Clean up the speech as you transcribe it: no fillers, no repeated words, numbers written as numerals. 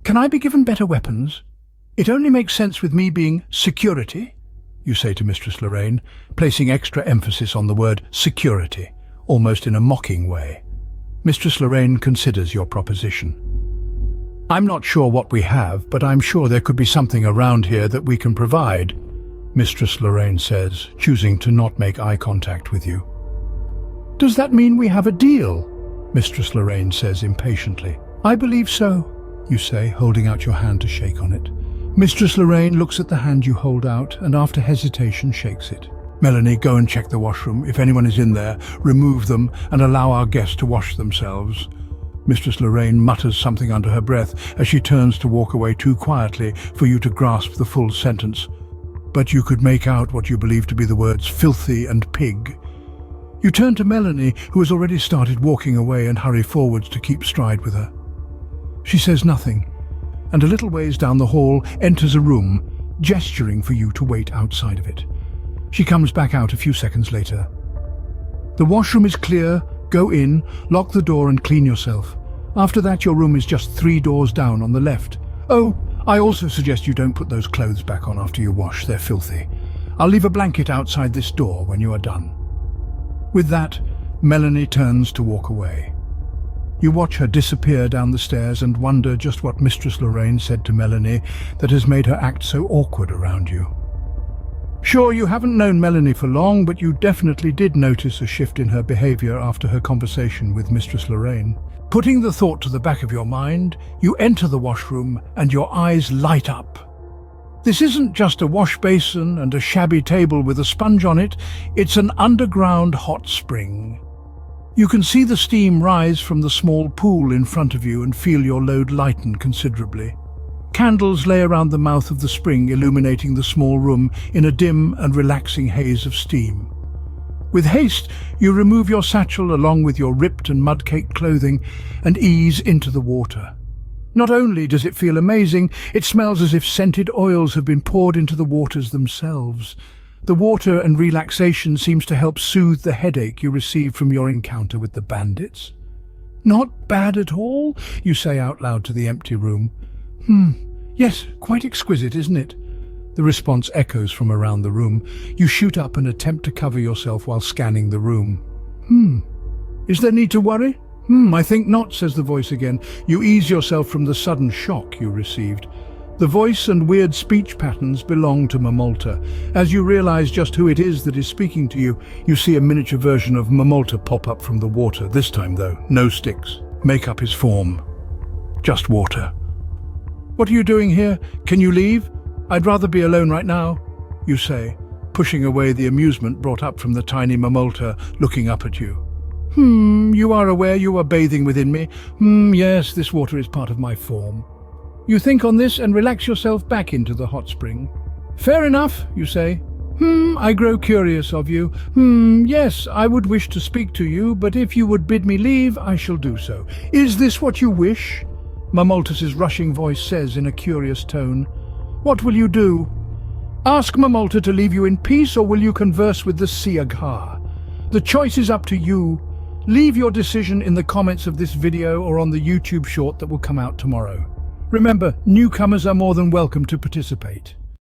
Can I be given better weapons? It only makes sense with me being security, you say to Mistress Lorain, placing extra emphasis on the word security, almost in a mocking way. Mistress Lorain considers your proposition. I'm not sure what we have, but I'm sure there could be something around here that we can provide, Mistress Lorain says, choosing to not make eye contact with you. Does that mean we have a deal? Mistress Lorain says impatiently. I believe so, you say, holding out your hand to shake on it. Mistress Lorain looks at the hand you hold out and after hesitation shakes it. Melanie, go and check the washroom. If anyone is in there, remove them and allow our guests to wash themselves. Mistress Lorain mutters something under her breath as she turns to walk away too quietly for you to grasp the full sentence. But you could make out what you believe to be the words filthy and pig. You turn to Melanie, who has already started walking away, and hurry forwards to keep stride with her. She says nothing, and a little ways down the hall enters a room, gesturing for you to wait outside of it. She comes back out a few seconds later. The washroom is clear. Go in, lock the door and clean yourself. After that, your room is just 3 doors down on the left. Oh, I also suggest you don't put those clothes back on after you wash. They're filthy. I'll leave a blanket outside this door when you are done. With that, Melanie turns to walk away. You watch her disappear down the stairs and wonder just what Mistress Lorain said to Melanie that has made her act so awkward around you. Sure, you haven't known Melanie for long, but you definitely did notice a shift in her behavior after her conversation with Mistress Lorain. Putting the thought to the back of your mind, you enter the washroom and your eyes light up. This isn't just a wash basin and a shabby table with a sponge on it, it's an underground hot spring. You can see the steam rise from the small pool in front of you and feel your load lighten considerably. Candles lay around the mouth of the spring, illuminating the small room in a dim and relaxing haze of steam. With haste, you remove your satchel along with your ripped and mud-caked clothing and ease into the water. Not only does it feel amazing, it smells as if scented oils have been poured into the waters themselves. The water and relaxation seems to help soothe the headache you received from your encounter with the bandits. Not bad at all, you say out loud to the empty room. Yes, quite exquisite, isn't it? The response echoes from around the room. You shoot up and attempt to cover yourself while scanning the room. Is there need to worry? I think not, says the voice again. You ease yourself from the sudden shock you received. The voice and weird speech patterns belong to Mamolta. As you realize just who it is that is speaking to you, you see a miniature version of Mamolta pop up from the water. This time, though, no sticks. Make up his form. Just water. What are you doing here? Can you leave? I'd rather be alone right now, you say, pushing away the amusement brought up from the tiny Mamolta looking up at you. You are aware you are bathing within me. Yes, this water is part of my form. You think on this and relax yourself back into the hot spring. Fair enough, you say. I grow curious of you. Yes, I would wish to speak to you, but if you would bid me leave, I shall do so. Is this what you wish? Mamolta's rushing voice says in a curious tone. What will you do? Ask Mamolta to leave you in peace, or will you converse with the Siaghar? The choice is up to you. Leave your decision in the comments of this video or on the YouTube short that will come out tomorrow. Remember, newcomers are more than welcome to participate.